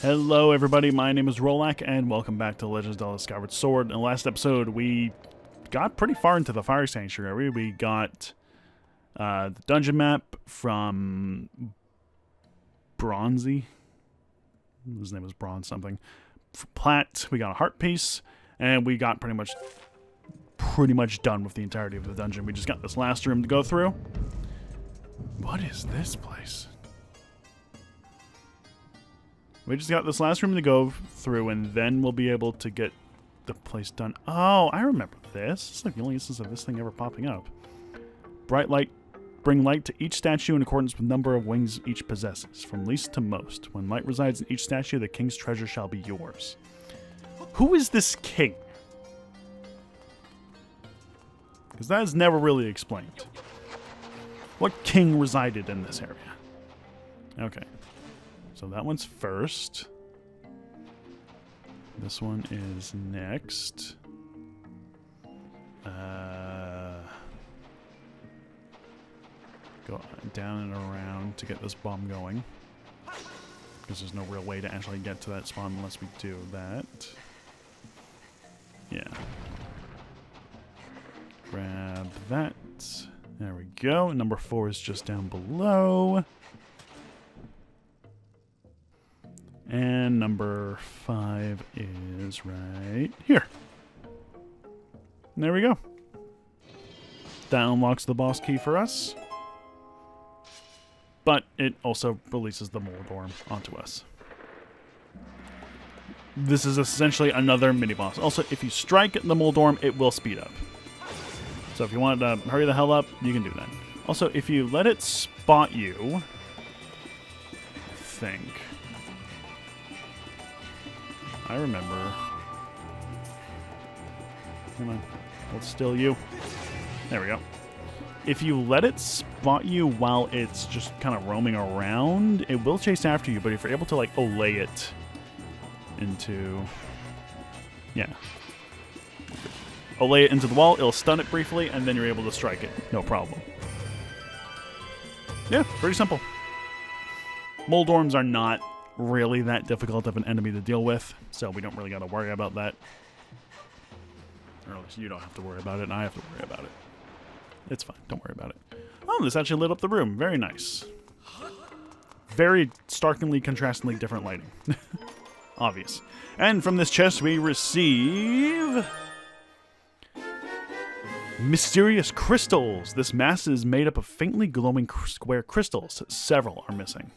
Hello everybody, my name is Rolak, and welcome back to Legends of Zelda Skyward Sword. In the last episode, we got pretty far into the Fire Sanctuary. We got the dungeon map from Bronzy. His name was Bronze something. Platt, we got a heart piece, and we got pretty much done with the entirety of the dungeon. We just got this last room to go through. What is this place? We just got this last room to go through, and then we'll be able to get the place done. Oh, I remember this. It's like the only instance of this thing ever popping up. Bright light. Bring light to each statue in accordance with the number of wings each possesses, from least to most. When light resides in each statue, the king's treasure shall be yours. Who is this king? Because that is never really explained. What king resided in this area? Okay. So that one's first. This one is next. Go down and around to get this bomb going. Because there's no real way to actually get to that spawn unless we do that. Yeah. Grab that. There we go. Number 4 is just down below. And number 5 is right here. And there we go. That unlocks the boss key for us. But it also releases the Moldorm onto us. This is essentially another mini-boss. Also, if you strike the Moldorm, it will speed up. So if you want to hurry the hell up, you can do that. Also, if you let it spot you, I think... I remember. Come on. Hold still, you. There we go. If you let it spot you while it's just kind of roaming around, it will chase after you, but if you're able to, like, olay it into... Yeah. Olay it into the wall, it'll stun it briefly, and then you're able to strike it. No problem. Yeah, pretty simple. Moldorms are not really that difficult of an enemy to deal with, so we don't really got to worry about that. Or at least you don't have to worry about it, and I have to worry about it. It's fine. Don't worry about it. Oh, this actually lit up the room. Very nice. Very starkly, contrastingly different lighting. Obvious. And from this chest we receive... mysterious crystals. This mass is made up of faintly glowing square crystals. Several are missing.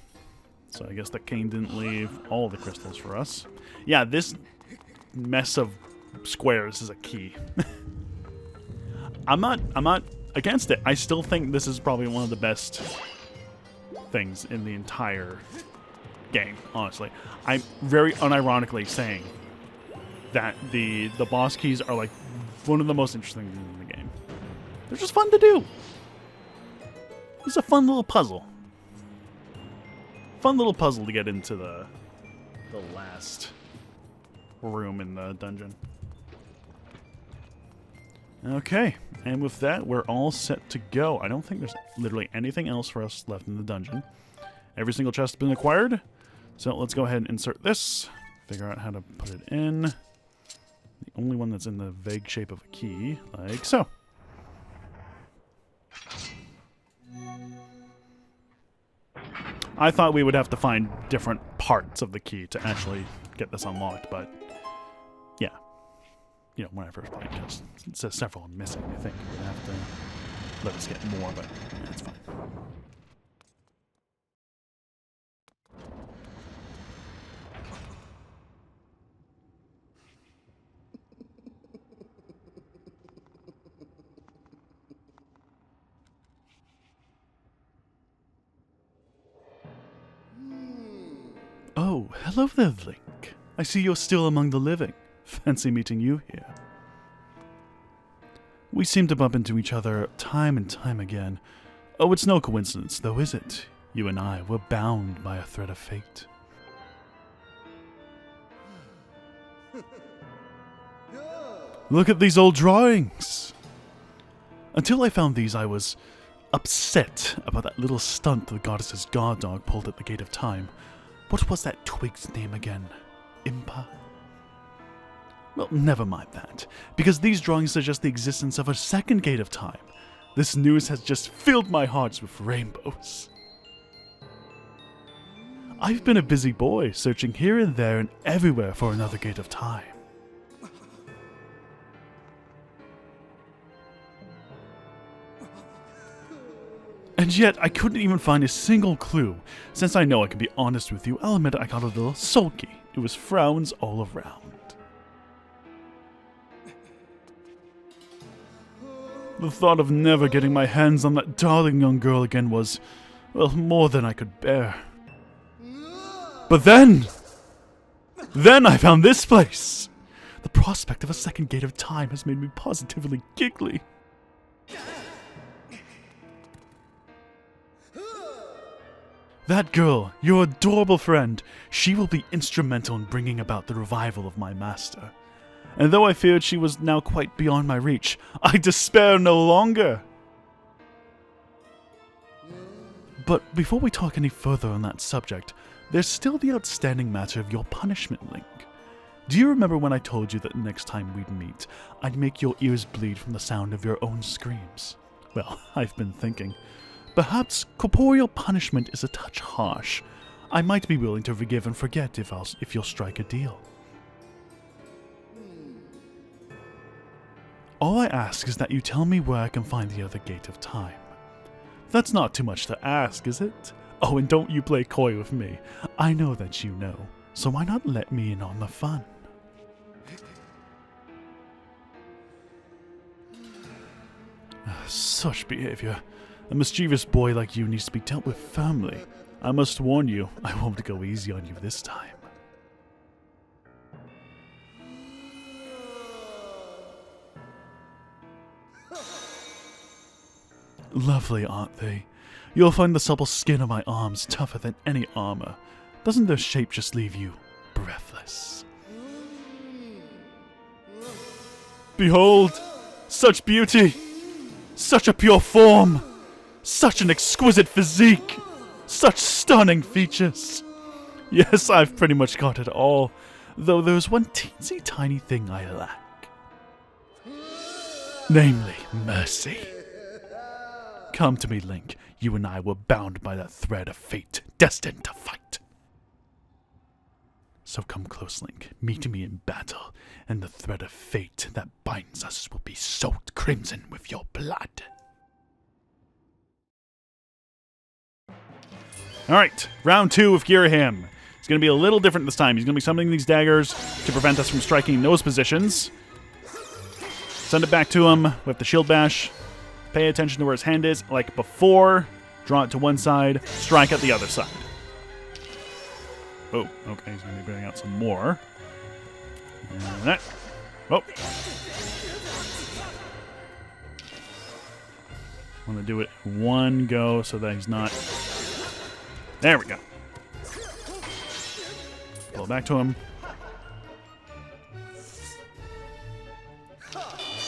So I guess the king didn't leave all the crystals for us. Yeah, this mess of squares is a key. I'm not against it. I still think this is probably one of the best things in the entire game, honestly. I'm very unironically saying that the boss keys are like one of the most interesting things in the game. They're just fun to do. It's a fun little puzzle. Fun little puzzle to get into the last room in the dungeon. Okay, and with that, we're all set to go. I don't think there's literally anything else for us left in the dungeon. Every single chest has been acquired. So let's go ahead and insert this. Figure out how to put it in. The only one that's in the vague shape of a key, like so. I thought we would have to find different parts of the key to actually get this unlocked, but yeah. You know, when I first played, it says several are missing. I think we're going to have to let us get more, but that's fine. Oh, hello there, Link. I see you're still among the living. Fancy meeting you here. We seem to bump into each other time and time again. Oh, it's no coincidence, though, is it? You and I were bound by a thread of fate. Look at these old drawings! Until I found these, I was upset about that little stunt the goddess's guard dog pulled at the Gate of Time. What was that twig's name again? Impa? Well, never mind that, because these drawings suggest the existence of a second gate of time. This news has just filled my heart with rainbows. I've been a busy boy, searching here and there and everywhere for another gate of time. And yet, I couldn't even find a single clue. Since I know I can be honest with you, I'll admit I got a little sulky. It was frowns all around. The thought of never getting my hands on that darling young girl again was, well, more than I could bear. But then I found this place! The prospect of a second gate of time has made me positively giggly. That girl, your adorable friend, she will be instrumental in bringing about the revival of my master. And though I feared she was now quite beyond my reach, I despair no longer. But before we talk any further on that subject, there's still the outstanding matter of your punishment, Link. Do you remember when I told you that next time we'd meet, I'd make your ears bleed from the sound of your own screams? Well, I've been thinking. Perhaps corporeal punishment is a touch harsh. I might be willing to forgive and forget if you'll strike a deal. All I ask is that you tell me where I can find the other gate of time. That's not too much to ask, is it? Oh, and don't you play coy with me. I know that you know, so why not let me in on the fun? Such behavior. A mischievous boy like you needs to be dealt with firmly. I must warn you, I won't go easy on you this time. Lovely, aren't they? You'll find the supple skin of my arms tougher than any armor. Doesn't their shape just leave you breathless? Behold! Such beauty! Such a pure form! Such an exquisite physique! Such stunning features! Yes, I've pretty much got it all, though there's one teensy tiny thing I lack. Namely, mercy. Come to me, Link. You and I were bound by that thread of fate, destined to fight. So come close, Link. Meet me in battle, and the thread of fate that binds us will be soaked crimson with your blood. Alright, round 2 with Girahim. It's going to be a little different this time. He's going to be summoning these daggers to prevent us from striking in those positions. Send it back to him with the shield bash. Pay attention to where his hand is, like before. Draw it to one side, strike at the other side. Oh, okay, he's going to be bringing out some more. And that. Oh. Want to do it one go so that he's not... There we go. Pull it back to him.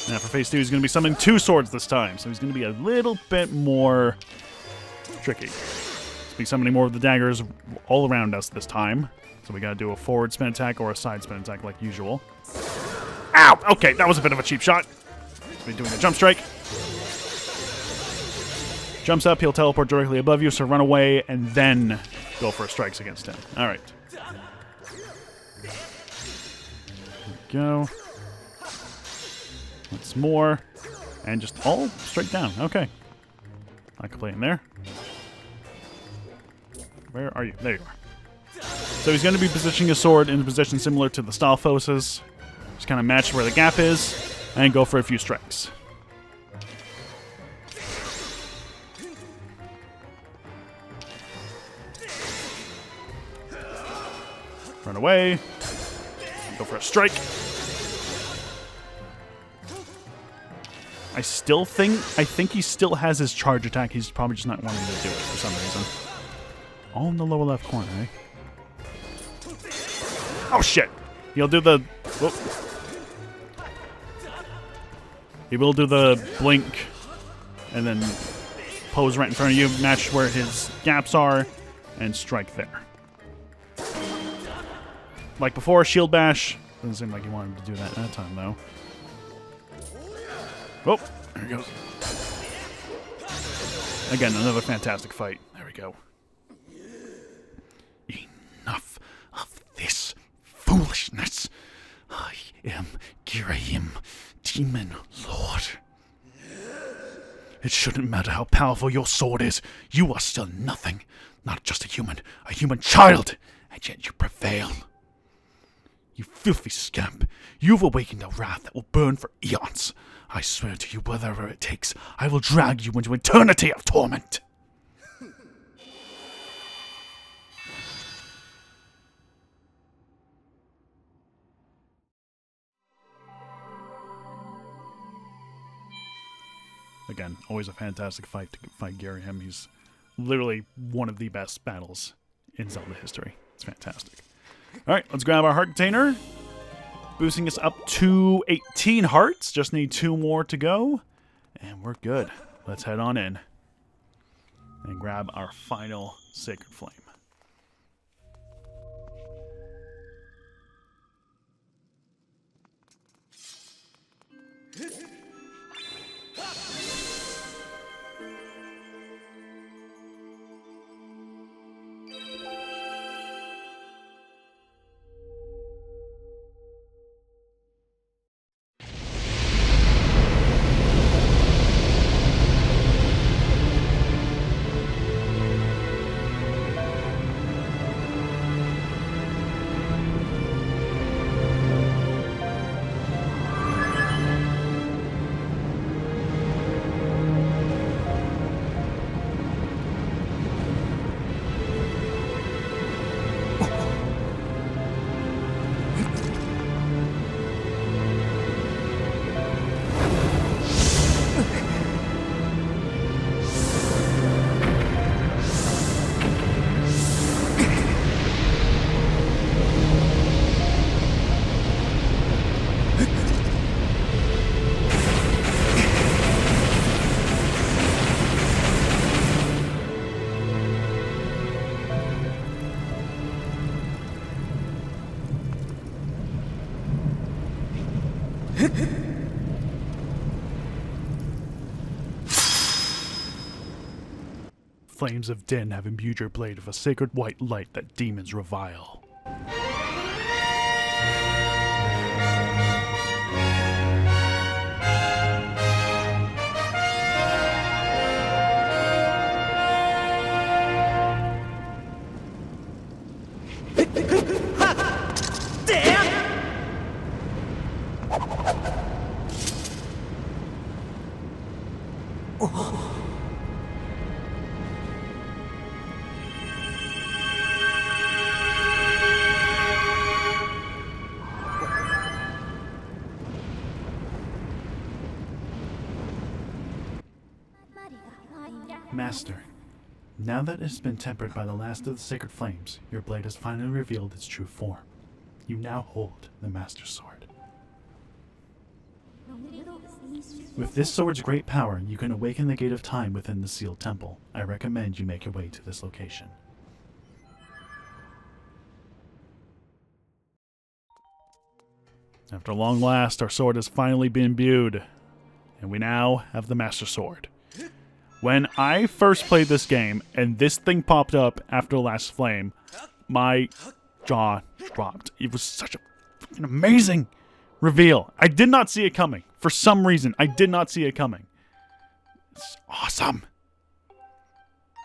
Now for phase 2, he's going to be summoning 2 swords this time, so he's going to be a little bit more tricky. He's be summoning more of the daggers all around us this time. So we got to do a forward spin attack or a side spin attack like usual. Ow! Okay, that was a bit of a cheap shot. He's been doing a jump strike. Jumps up, he'll teleport directly above you, so run away and then go for strikes against him. All right. There we go. Once more. And just all straight down. Okay. I can play in there. Where are you? There you are. So he's going to be positioning his sword in a position similar to the Stalfos's. Just kind of match where the gap is and go for a few strikes. Run away. Go for a strike. I think he still has his charge attack. He's probably just not wanting to do it for some reason. All in the lower left corner, eh? Oh, shit. He'll do the... Whoop. He will do the blink and then pose right in front of you, match where his gaps are, and strike there. like before, shield bash. Doesn't seem like he wanted to do that time, though. Oh, there he goes. Again, another fantastic fight. There we go. Enough of this foolishness. I am Girahim, Demon Lord. It shouldn't matter how powerful your sword is. You are still nothing. Not just a human child. And yet you prevail. You filthy scamp. You've awakened a wrath that will burn for eons. I swear to you, whatever it takes, I will drag you into eternity of torment. Again, always a fantastic fight to fight Girahim. He's literally one of the best battles in Zelda history. It's fantastic. Alright, let's grab our heart container. Boosting us up to 18 hearts. Just need 2 more to go. And we're good. Let's head on in. And grab our final Sacred Flame. Flames of Din have imbued your blade with a sacred white light that demons revile. Master, now that it has been tempered by the last of the sacred flames, your blade has finally revealed its true form. You now hold the Master Sword. With this sword's great power, you can awaken the Gate of Time within the sealed temple. I recommend you make your way to this location. After long last, our sword has finally been imbued, and we now have the Master Sword. When I first played this game, and this thing popped up after the last flame, my jaw dropped. It was such a fucking amazing reveal. I did not see it coming. For some reason, I did not see it coming. It's awesome. I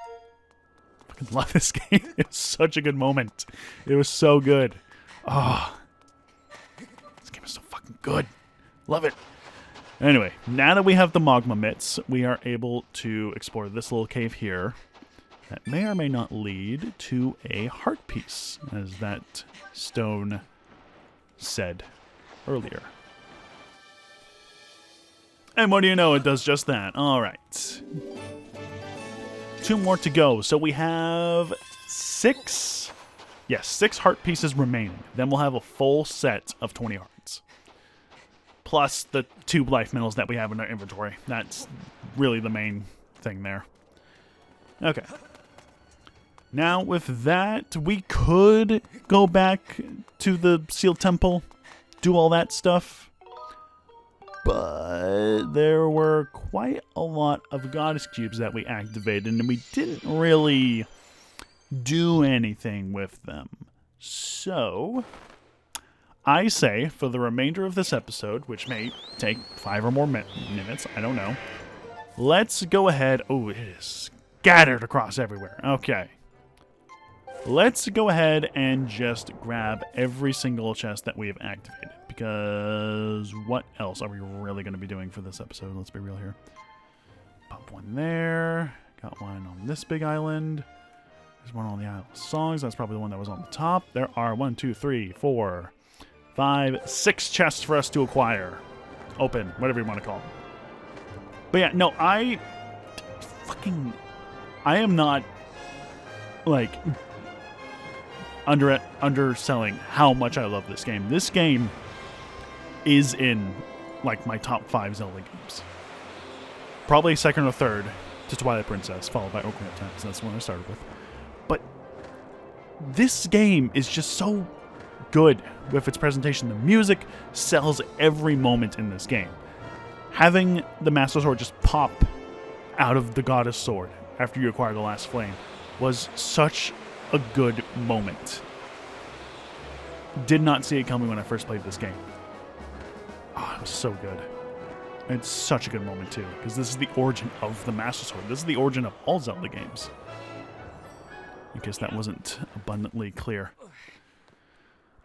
fucking love this game. It was such a good moment. It was so good. Oh, this game is so fucking good. Love it. Anyway, now that we have the magma mitts, we are able to explore this little cave here that may or may not lead to a heart piece, as that stone said earlier. And what do you know, it does just that. Alright. 2 more to go. So we have 6... Yes, 6 heart pieces remaining. Then we'll have a full set of 20 hearts. Plus the 2 life minerals that we have in our inventory. That's really the main thing there. Okay. Now, with that, we could go back to the Sealed Temple, do all that stuff. But there were quite a lot of goddess cubes that we activated, and we didn't really do anything with them. So, I say, for the remainder of this episode, which may take 5 or more minutes, I don't know, let's go ahead. Oh, it is scattered across everywhere. Okay. Let's go ahead and just grab every single chest that we have activated. Because what else are we really going to be doing for this episode? Let's be real here. Pop one there. Got one on this big island. There's one on the Isle of Songs. That's probably the one that was on the top. There are 1, 2, 3, 4, 5, 6 chests for us to acquire. Open, whatever you want to call them. But yeah, no, I am not, like, underselling how much I love this game. This game is in, like, my top 5 Zelda games. Probably second or third to Twilight Princess, followed by Ocarina of Time, because that's the one I started with. But this game is just so good with its presentation. The music sells every moment in this game. Having the Master Sword just pop out of the Goddess Sword after you acquire the last flame was such a good moment. Did not see it coming when I first played this game. Oh, it was so good. It's such a good moment too, because this is the origin of the Master Sword. This is the origin of all Zelda games. In case that wasn't abundantly clear.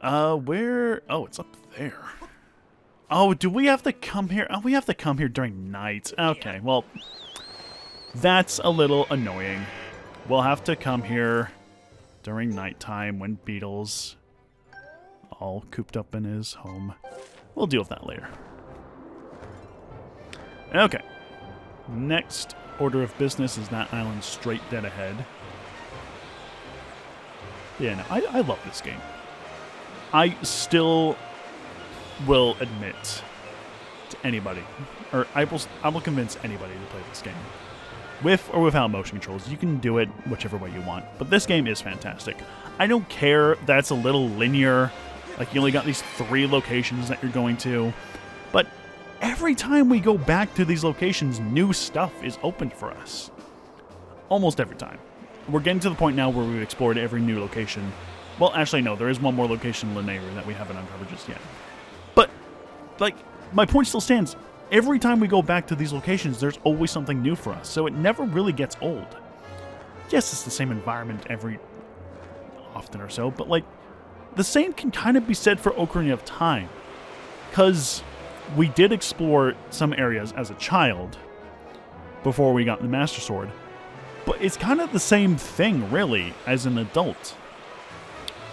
Where? Oh, it's up there. Oh, do we have to come here? Oh, we have to come here during night. Okay, well, that's a little annoying. We'll have to come here during nighttime when Beetle's all cooped up in his home. We'll deal with that later. Okay. Next order of business is that island straight dead ahead. Yeah, no, I love this game. I still will admit to anybody, or I will convince anybody to play this game. With or without motion controls, you can do it whichever way you want. But this game is fantastic. I don't care that it's a little linear, like you only got these 3 locations that you're going to. But every time we go back to these locations, new stuff is opened for us. Almost every time. We're getting to the point now where we've explored every new location. Well, actually, no, there is one more location in Lanayru that we haven't uncovered just yet. But, like, my point still stands. Every time we go back to these locations, there's always something new for us, so it never really gets old. Yes, it's the same environment every often or so, but, like, the same can kind of be said for Ocarina of Time. Because we did explore some areas as a child before we got the Master Sword. But it's kind of the same thing, really, as an adult.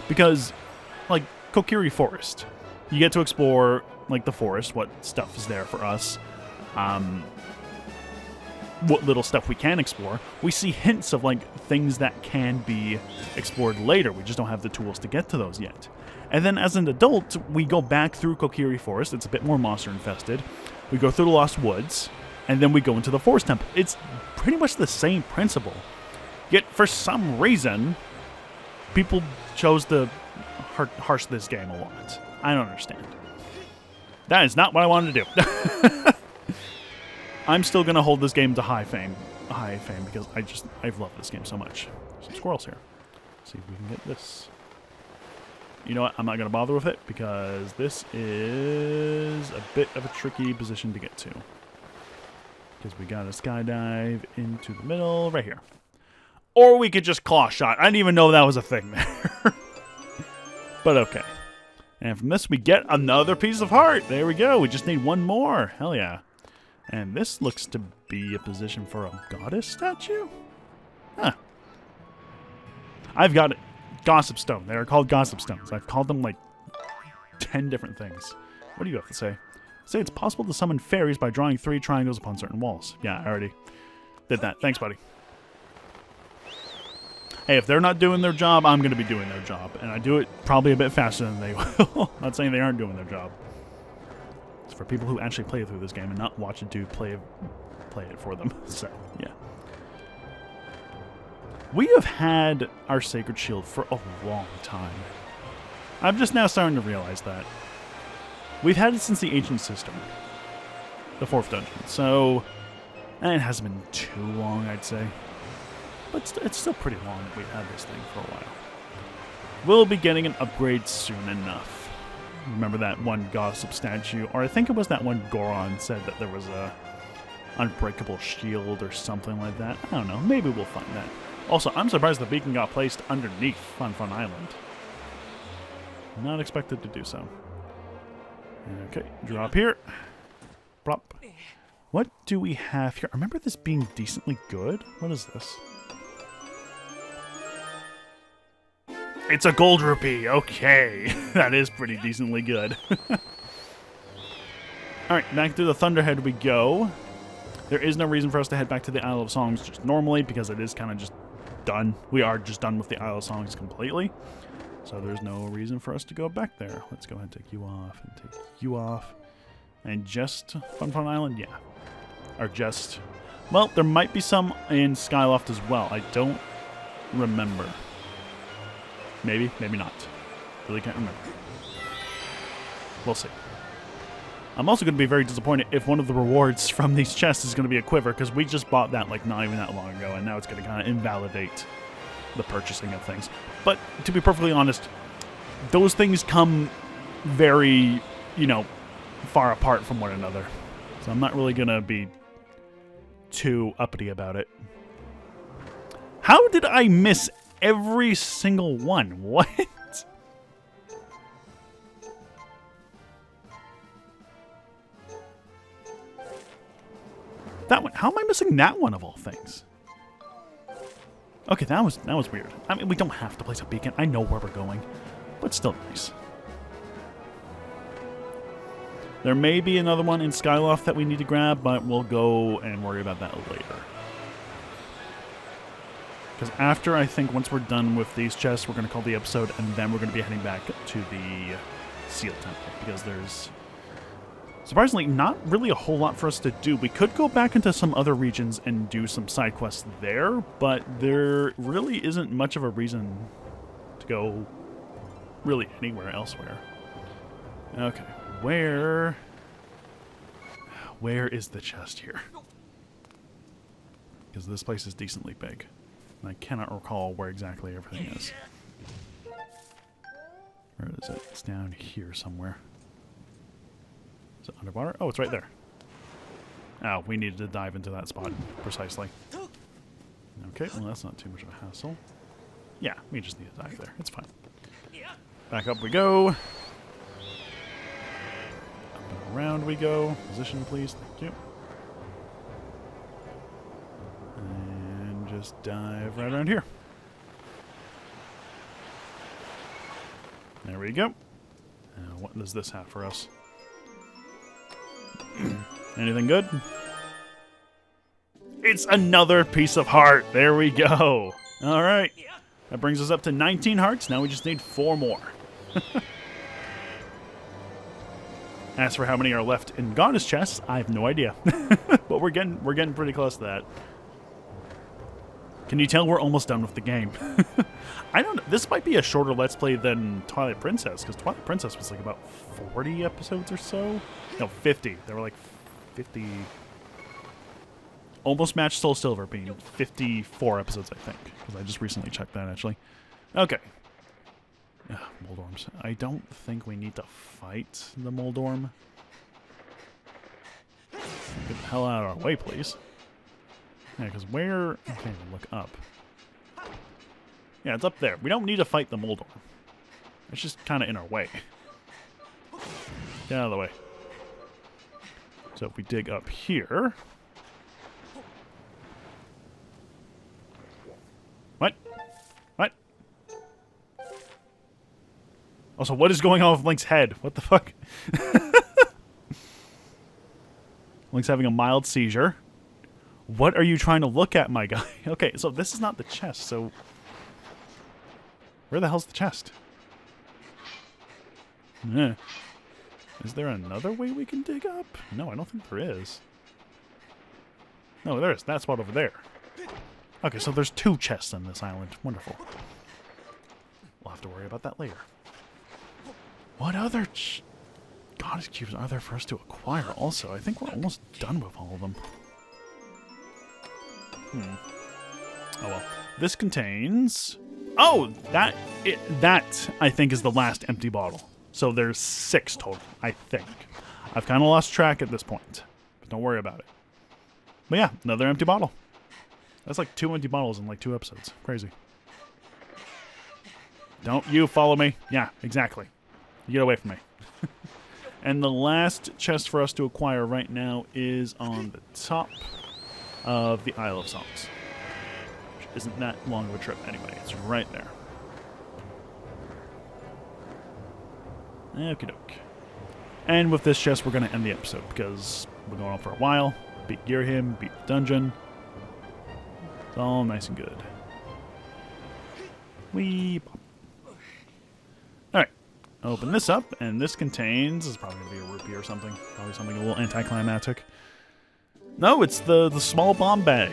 Because, like, Kokiri Forest. You get to explore, like, the forest, what stuff is there for us, what little stuff we can explore. We see hints of, like, things that can be explored later. We just don't have the tools to get to those yet. And then as an adult, we go back through Kokiri Forest. It's a bit more monster-infested. We go through the Lost Woods, and then we go into the Forest Temple. It's pretty much the same principle. Yet, for some reason, people chose to harsh this game a lot. I don't understand. That is not what I wanted to do. I'm still going to hold this game to high fame because I've loved this game so much. Some squirrels here. Let's see if we can get this. You know what? I'm not going to bother with it because this is a bit of a tricky position to get to. Because we got to skydive into the middle right here. Or we could just claw shot. I didn't even know that was a thing there. But okay. And from this we get another piece of heart. There we go. We just need one more. Hell yeah. And this looks to be a position for a goddess statue? Huh. I've got it. Gossip Stone. They are called Gossip Stones. I've called them like 10 different things. What do you have to say? Say it's possible to summon fairies by drawing 3 triangles upon certain walls. Yeah, I already did that. Thanks, buddy. Hey, if they're not doing their job, I'm going to be doing their job. And I do it probably a bit faster than they will. Not saying they aren't doing their job. It's for people who actually play through this game and not watch a dude play it for them. So, yeah. We have had our Sacred Shield for a long time. I'm just now starting to realize that. We've had it since the Ancient System. The 4th dungeon. So, and it hasn't been too long, I'd say. But it's still pretty long that we've had this thing for a while. We'll be getting an upgrade soon enough. Remember that one gossip statue? Or I think it was that one Goron said that there was a unbreakable shield or something like that. I don't know. Maybe we'll find that. Also, I'm surprised the beacon got placed underneath Confront Island. Not expected to do so. Okay, drop here. Plop. What do we have here? I remember this being decently good. What is this? It's a gold rupee. Okay. That is pretty decently good. Alright, back through the Thunderhead we go. There is no reason for us to head back to the Isle of Songs just normally, because it is kind of just done. We are just done with the Isle of Songs completely. So there's no reason for us to go back there. Let's go ahead and take you off and take you off. And just Fun Island? Yeah. Or just... Well, there might be some in Skyloft as well. I don't remember. Maybe, maybe not. Really can't remember. We'll see. I'm also going to be very disappointed if one of the rewards from these chests is going to be a quiver, because we just bought that like not even that long ago, and now it's going to kind of invalidate the purchasing of things. But to be perfectly honest, those things come very, you know, far apart from one another. So I'm not really going to be too uppity about it. How did I miss every single one? What? That one. How am I missing that one of all things? Okay, that was weird. I mean, we don't have to place a beacon. I know where we're going, but still nice. There may be another one in Skyloft that we need to grab, but we'll go and worry about that later. Because after, I think, once we're done with these chests, we're going to call the episode, and then we're going to be heading back to the Seal Temple, because there's surprisingly not really a whole lot for us to do. We could go back into some other regions and do some side quests there, but there really isn't much of a reason to go really anywhere elsewhere. Okay, where is the chest here? Because this place is decently big. And I cannot recall where exactly everything is. Where is it? It's down here somewhere. Is it underwater? Oh, it's right there. Oh, we needed to dive into that spot. Precisely. Okay, well that's not too much of a hassle. Yeah, we just need to dive there. It's fine. Back up we go. Up and around we go. Position, please. Thank you. And just dive right around here. There we go. What does this have for us? Anything good? It's another piece of heart. There we go. All right. That brings us up to 19 hearts. Now we just need 4 more. As for how many are left in Goddess chests, I have no idea. But we're getting pretty close to that. Can you tell we're almost done with the game? I don't know. This might be a shorter Let's Play than Twilight Princess, because Twilight Princess was like about 40 episodes or so. No, 50. They were like 50. Almost matched Soul Silver being 54 episodes, I think. Because I just recently checked that, actually. Okay. Moldorms. I don't think we need to fight the Moldorm. Get the hell out of our way, please. Yeah, because where... I can't even look up. Yeah, it's up there. We don't need to fight the Moldorm. It's just kind of in our way. Get out of the way. So if we dig up here... What? What? Also, what is going on with Link's head? What the fuck? Link's having a mild seizure. What are you trying to look at, my guy? Okay, so this is not the chest, so... Where the hell's the chest? Is there another way we can dig up? No, I don't think there is. No, there is. That spot over there. Okay, so there's 2 chests on this island. Wonderful. We'll have to worry about that later. What other goddess cubes are there for us to acquire also? I think we're almost done with all of them. Oh well. This contains... Oh! That, I think, is the last empty bottle. So there's 6 total, I think. I've kind of lost track at this point. But don't worry about it. But yeah, another empty bottle. That's like 2 empty bottles in like 2 episodes. Crazy. Don't you follow me? Yeah, exactly. You get away from me. And the last chest for us to acquire right now is on the top of the Isle of Songs. Which isn't that long of a trip anyway. It's right there. Okie doke. And with this chest, we're going to end the episode because we're going on for a while. Beat Gearhim, beat the dungeon. It's all nice and good. Wee pop. Alright. Open this up, and this contains... This is probably going to be a rupee or something. Probably something a little anticlimactic. No, it's the small bomb bag.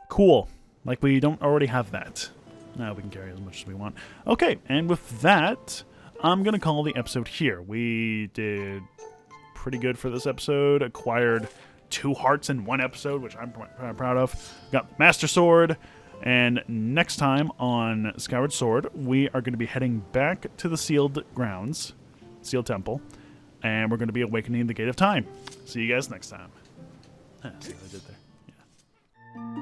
Cool. Like we don't already have that. Now we can carry as much as we want. Okay, and with that, I'm going to call the episode here. We did pretty good for this episode. Acquired 2 hearts in 1 episode, which I'm proud of. Got Master Sword. And next time on Skyward Sword, we are going to be heading back to the Sealed Grounds, Sealed Temple, and we're going to be awakening the Gate of Time. See you guys next time. See what I did there? Yeah.